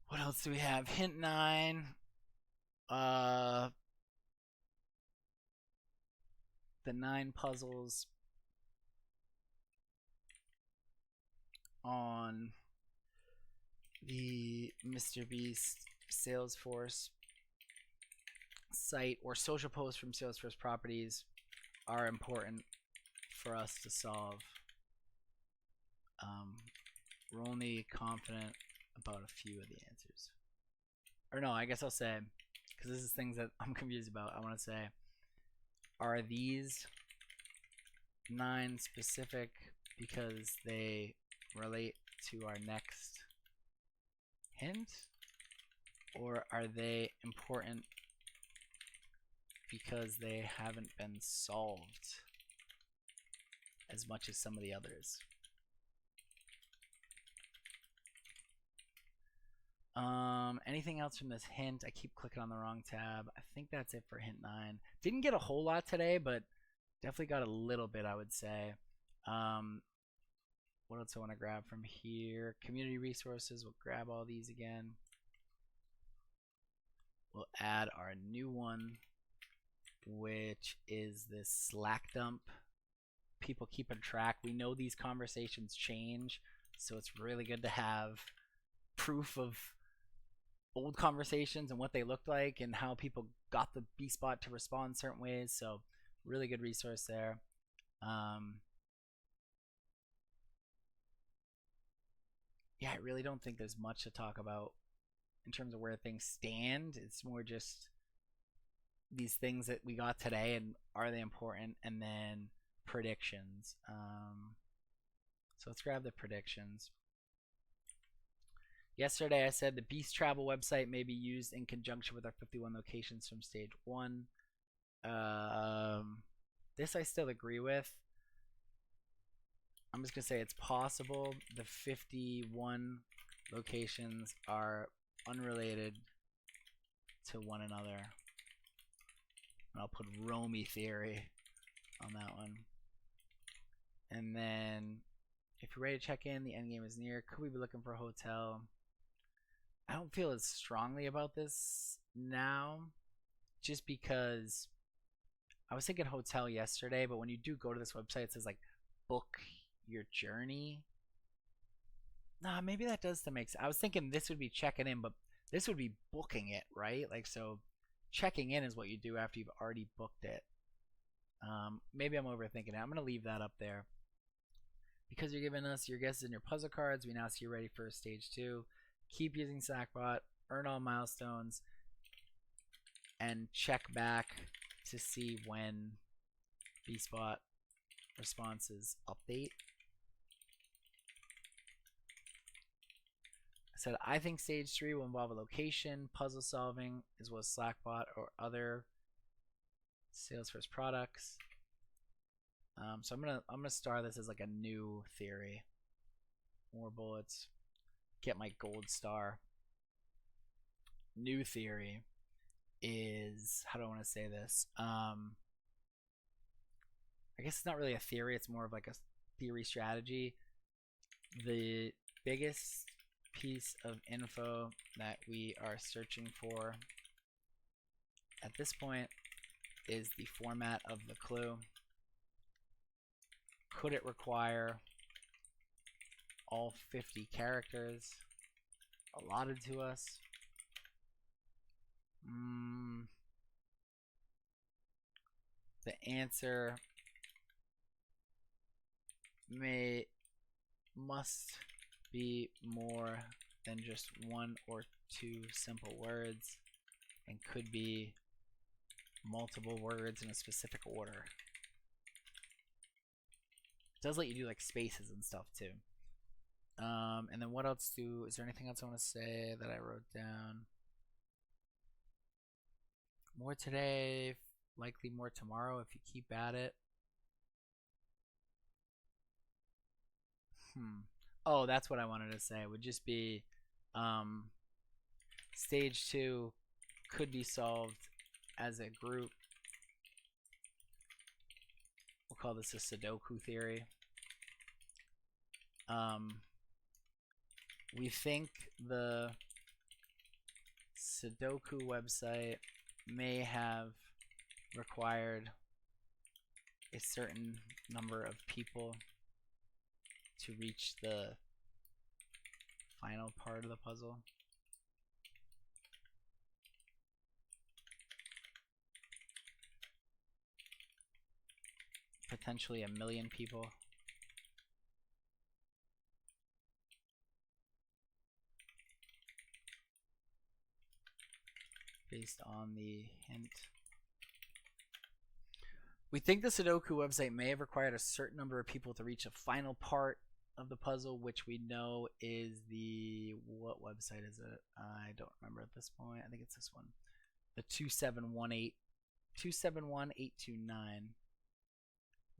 What else do we have? Hint 9. The 9 puzzles on the Mr. Beast Salesforce site or social posts from Salesforce properties are important for us to solve. We're only confident about a few of the answers. Or no, I guess I'll say, because this is things that I'm confused about, I want to say, are these 9 specific because they relate to our next hint? Or are they important because they haven't been solved as much as some of the others? Anything else from this hint? I keep clicking on the wrong tab. I think that's it for hint 9. Didn't get a whole lot today, but definitely got a little bit, I would say. What else I want to grab from here? Community resources. We'll grab all these again. We'll add our new one, which is this Slack dump. People keeping track. We know these conversations change, so it's really good to have proof of old conversations and what they looked like and how people got the B-Spot to respond certain ways. So really good resource there. Yeah, I really don't think there's much to talk about in terms of where things stand. It's more just these things that we got today and are they important, and then predictions. So let's grab the predictions. Yesterday I said the Beast Travel website may be used in conjunction with our 51 locations from stage 1. This I still agree with. I'm just going to say it's possible the 51 locations are unrelated to one another. And I'll put Romy theory on that one. And then if you're ready to check in, the end game is near. Could we be looking for a hotel? I don't feel as strongly about this now, just because I was thinking hotel yesterday, but when you do go to this website, it says like book your journey. Nah, maybe that does to make sense. I was thinking this would be checking in, but this would be booking it, right? Like, so checking in is what you do after you've already booked it. Maybe I'm overthinking it. I'm going to leave that up there. Because you're giving us your guesses and your puzzle cards, we now see you're ready for stage 2. Keep using Sackbot, earn all milestones, and check back to see when BSpot responses update. I said I think stage 3 will involve a location, puzzle solving, as well as Slackbot or other Salesforce products. So I'm gonna star this as like a new theory. More bullets. Get my gold star. New theory is, how do I want to say this? I guess it's not really a theory. It's more of like a theory strategy. The biggest piece of info that we are searching for at this point is the format of the clue. Could it require all 50 characters allotted to us? The answer must be more than just 1 or 2 simple words, and could be multiple words in a specific order. It does let you do like spaces and stuff too. And then what else is there anything else I want to say that I wrote down? More today, likely more tomorrow if you keep at it. Oh, that's what I wanted to say. It would just be stage 2 could be solved as a group. We'll call this a Sudoku theory. We think the Sudoku website may have required a certain number of people to reach the final part of the puzzle. Potentially 1 million people. Based on the hint. We think the Sudoku website may have required a certain number of people to reach a final part of the puzzle, which we know is the, what website is it? I don't remember at this point. I think it's this one. The 271-829.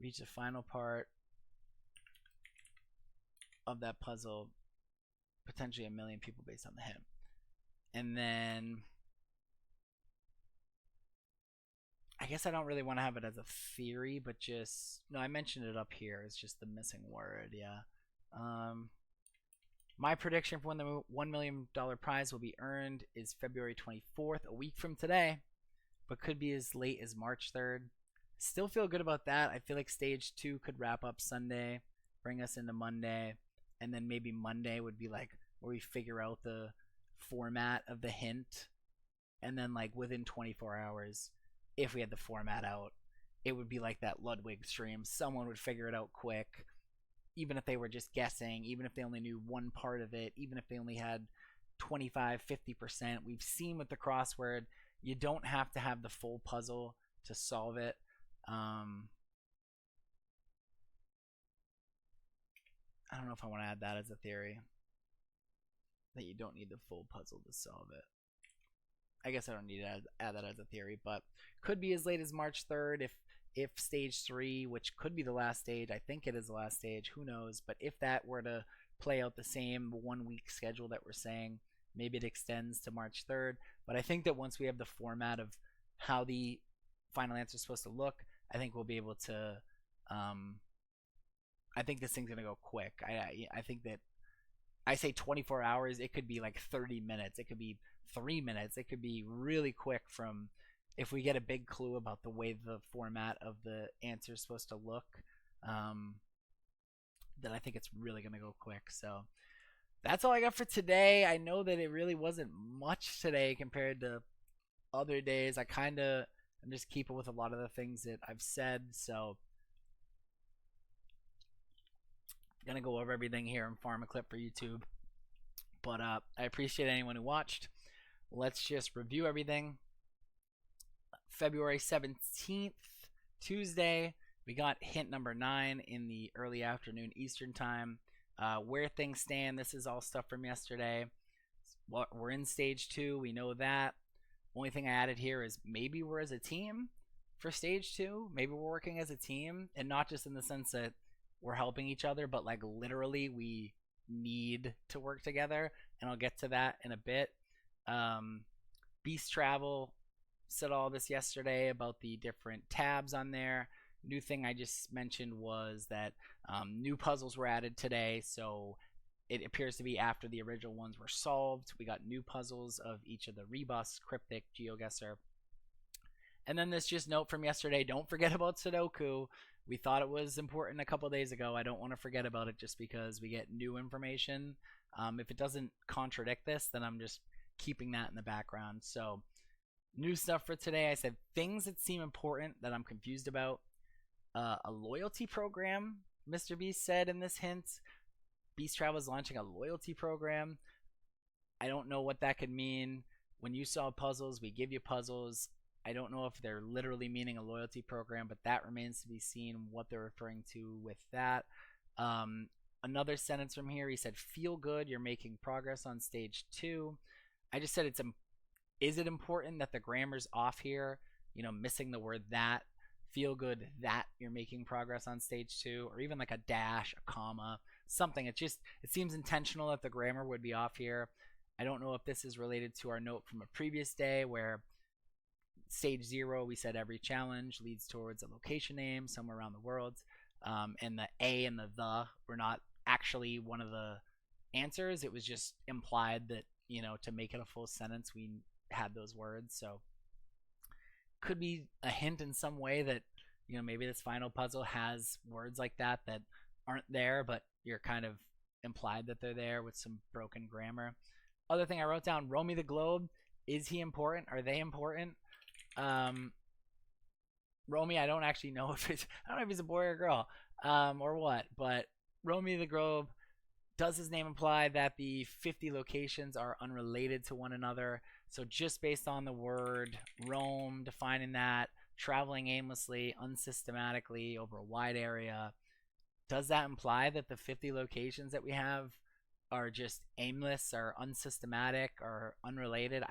Reach the final part of that puzzle, potentially 1 million people based on the hint. And then I guess I don't really want to have it as a theory, but just, no, I mentioned it up here. It's just the missing word, yeah. My prediction for when the $1 million prize will be earned is February 24th, a week from today, but could be as late as March 3rd. Still feel good about that. I feel like stage 2 could wrap up Sunday, bring us into Monday, and then maybe Monday would be like where we figure out the format of the hint, and then like within 24 hours, if we had the format out, it would be like that Ludwig stream. Someone would figure it out quick, even if they were just guessing, even if they only knew one part of it, even if they only had 25-50%. We've seen with the crossword, you don't have to have the full puzzle to solve it. I don't know if I want to add that as a theory, that you don't need the full puzzle to solve it. I guess I don't need to add that as a theory, but could be as late as March 3rd if stage 3, which could be the last stage, I think it is the last stage, who knows, but if that were to play out the same 1 week schedule that we're saying, maybe it extends to March 3rd. But I think that once we have the format of how the final answer is supposed to look, I think we'll be able to, I think this thing's going to go quick. I think that, I say 24 hours, it could be like 30 minutes, it could be 3 minutes, it could be really quick from, if we get a big clue about the way the format of the answer is supposed to look. that I think it's really going to go quick. So that's all I got for today. I know that it really wasn't much today compared to other days. I'm just keeping with a lot of the things that I've said. So I'm going to go over everything here and farm a clip for YouTube. But I appreciate anyone who watched. Let's just review everything. February 17th, Tuesday, we got hint number 9 in the early afternoon Eastern time. Where things stand, this is all stuff from yesterday. We're in stage 2, we know that. Only thing I added here is maybe we're as a team for stage 2. Maybe we're working as a team, and not just in the sense that we're helping each other, but like literally we need to work together, and I'll get to that in a bit. Beast Travel said all this yesterday about the different tabs on there. New thing I just mentioned was that new puzzles were added today, so it appears to be after the original ones were solved. We got new puzzles of each of the rebus, cryptic, geoguessr. And then this just note from yesterday, don't forget about Sudoku. We thought it was important a couple days ago. I don't want to forget about it just because we get new information. If it doesn't contradict this, then I'm just keeping that in the background. So new stuff for today. I said things that seem important that I'm confused about. A loyalty program, Mr. Beast said in this hint. Beast Travel is launching a loyalty program. I don't know what that could mean. When you solve puzzles, we give you puzzles. I don't know if they're literally meaning a loyalty program, but that remains to be seen what they're referring to with that. Another sentence from here, he said, feel good, you're making progress on stage 2. I just said is it important that the grammar's off here? You know, missing the word that. Feel good that you're making progress on stage 2, or even like a dash, a comma, something. It seems intentional that the grammar would be off here. I don't know if this is related to our note from a previous day where stage 0 we said every challenge leads towards a location name somewhere around the world, and the a and the were not actually one of the answers. It was just implied that, you know, to make it a full sentence we had those words. So could be a hint in some way that, you know, maybe this final puzzle has words like that that aren't there, but you're kind of implied that they're there with some broken grammar. Other thing I wrote down, Romy the Globe, is he important? Are they important? Romy, I don't actually know if he's a boy or a girl, or what, but Romy the Globe, does his name imply that the 50 locations are unrelated to one another? So just based on the word roam, defining that, traveling aimlessly, unsystematically over a wide area, does that imply that the 50 locations that we have are just aimless or unsystematic or unrelated?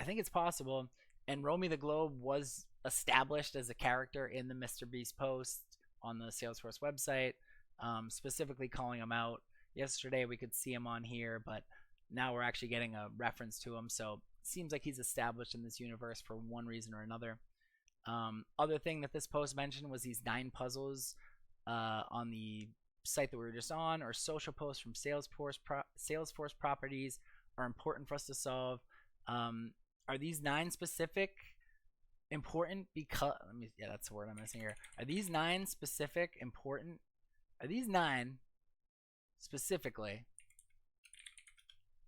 I think it's possible. And Romy the Globe was established as a character in the Mr. Beast post on the Salesforce website, specifically calling him out. Yesterday we could see him on here, but now we're actually getting a reference to him, so it seems like he's established in this universe for one reason or another. Other thing that this post mentioned was these 9 puzzles on the site that we were just on, or social posts from Salesforce properties are important for us to solve. Are these 9 specific important because that's the word I'm missing here. Are these 9 specific important? Are these 9 specifically?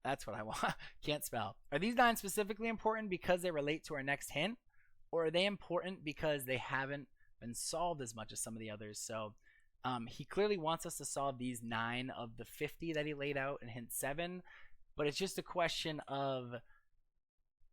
That's what I want. Can't spell. Are these 9 specifically important because they relate to our next hint, or are they important because they haven't been solved as much as some of the others? So he clearly wants us to solve these 9 of the 50 that he laid out in hint 7, but it's just a question of,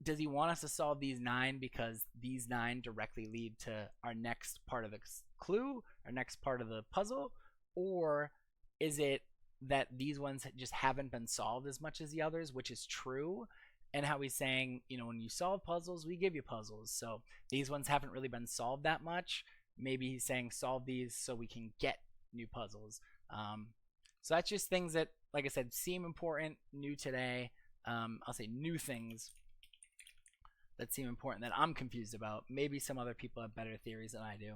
does he want us to solve these 9 because these 9 directly lead to our next part of the clue, our next part of the puzzle, or is it that these ones just haven't been solved as much as the others, which is true, and how he's saying, you know, when you solve puzzles, we give you puzzles. So these ones haven't really been solved that much. Maybe he's saying solve these so we can get new puzzles. So that's just things that, like I said, seem important, new today. I'll say new things that seem important that I'm confused about. Maybe some other people have better theories than I do.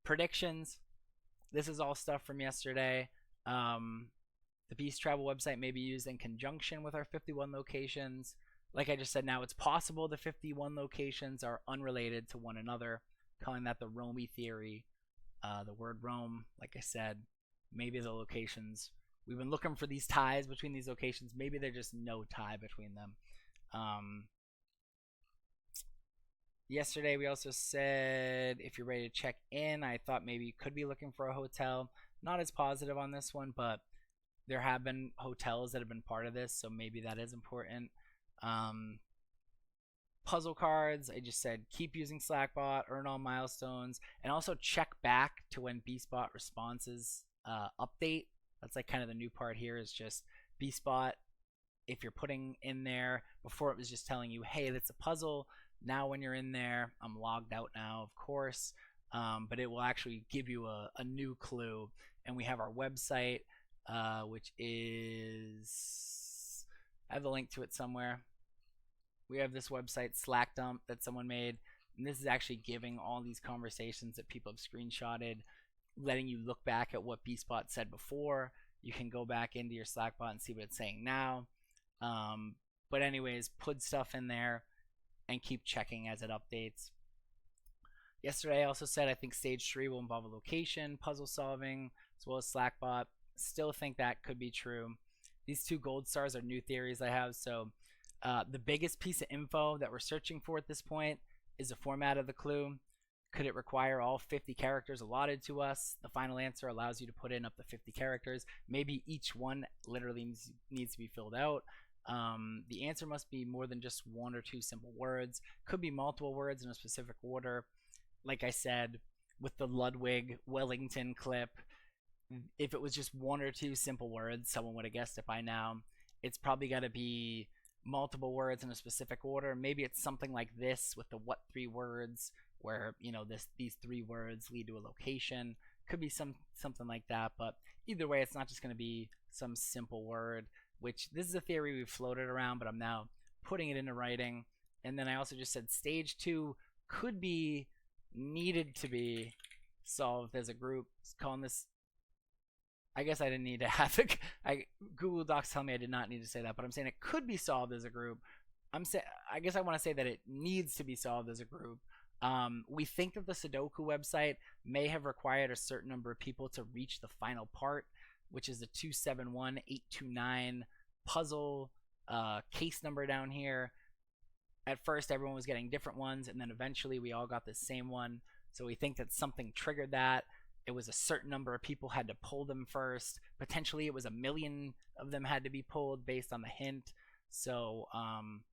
Predictions. This is all stuff from yesterday. The Beast Travel website may be used in conjunction with our 51 locations. Like I just said, now it's possible the 51 locations are unrelated to one another, calling that the Romy theory. The word Rome, like I said, maybe the locations, we've been looking for these ties between these locations. Maybe there's just no tie between them. Yesterday we also said if you're ready to check in, I thought maybe you could be looking for a hotel. Not as positive on this one, but there have been hotels that have been part of this, so maybe that is important. Puzzle cards, I just said keep using Slackbot, earn all milestones, and also check back to when BSpot responses update. That's like kind of the new part here, is just BSpot, if you're putting in there, before it was just telling you, hey, that's a puzzle. Now when you're in there, I'm logged out now, of course, but it will actually give you a new clue. And we have our website, which is, I have the link to it somewhere. We have this website, Slack dump, that someone made, and this is actually giving all these conversations that people have screenshotted, letting you look back at what BSpot said before. You can go back into your Slackbot and see what it's saying now. But anyways, put stuff in there and keep checking as it updates. Yesterday I also said I think stage 3 will involve a location, puzzle solving, as well as Slackbot. Still think that could be true. These 2 gold stars are new theories I have. So the biggest piece of info that we're searching for at this point is the format of the clue. Could it require all 50 characters allotted to us? The final answer allows you to put in up to 50 characters. Maybe each one literally needs to be filled out. The answer must be more than just 1 or 2 simple words. Could be multiple words in a specific order. Like I said, with the Ludwig Wellington clip, if it was just 1 or 2 simple words, someone would have guessed it by now. It's probably got to be multiple words in a specific order. Maybe it's something like this with the what 3 words, where these 3 words lead to a location. Could be something like that, but either way, it's not just going to be some simple word, which this is a theory we've floated around, but I'm now putting it into writing. And then I also just said stage 2 could be needed to be solved as a group. Calling this, I guess I didn't need to have it. Google Docs tell me I did not need to say that, but I'm saying it could be solved as a group. I guess I want to say that it needs to be solved as a group. We think that the Sudoku website may have required a certain number of people to reach the final part, which is the 271829 puzzle case number down here. At first, everyone was getting different ones, and then eventually we all got the same one. So we think that something triggered that. It was a certain number of people had to pull them first. Potentially, it was 1 million of them had to be pulled based on the hint. So I'm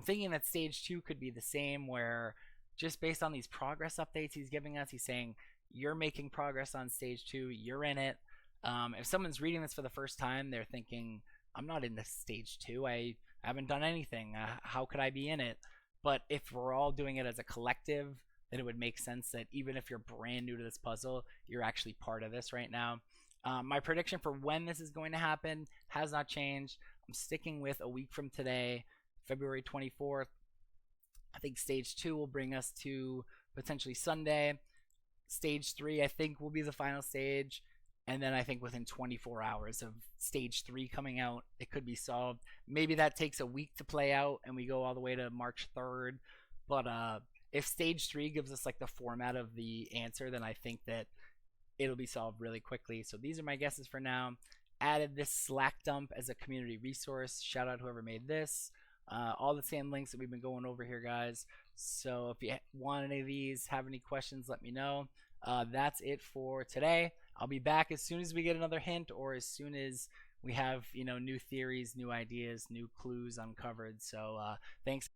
thinking that stage 2 could be the same, where just based on these progress updates he's giving us, he's saying, you're making progress on stage 2, you're in it. If someone's reading this for the first time, they're thinking, I'm not in this stage 2. I haven't done anything. How could I be in it? But if we're all doing it as a collective, then it would make sense that even if you're brand new to this puzzle, you're actually part of this right now. My prediction for when this is going to happen has not changed. I'm sticking with a week from today, February 24th. I think stage 2 will bring us to potentially Sunday. Stage 3, I think, will be the final stage. And then I think within 24 hours of stage 3 coming out, it could be solved. Maybe that takes a week to play out and we go all the way to March 3rd. But if stage 3 gives us like the format of the answer, then I think that it'll be solved really quickly. So these are my guesses for now. Added this Slack dump as a community resource. Shout out whoever made this. All the same links that we've been going over here, guys. So if you want any of these, have any questions, let me know. That's it for today. I'll be back as soon as we get another hint, or as soon as we have new theories, new ideas, new clues uncovered. So thanks.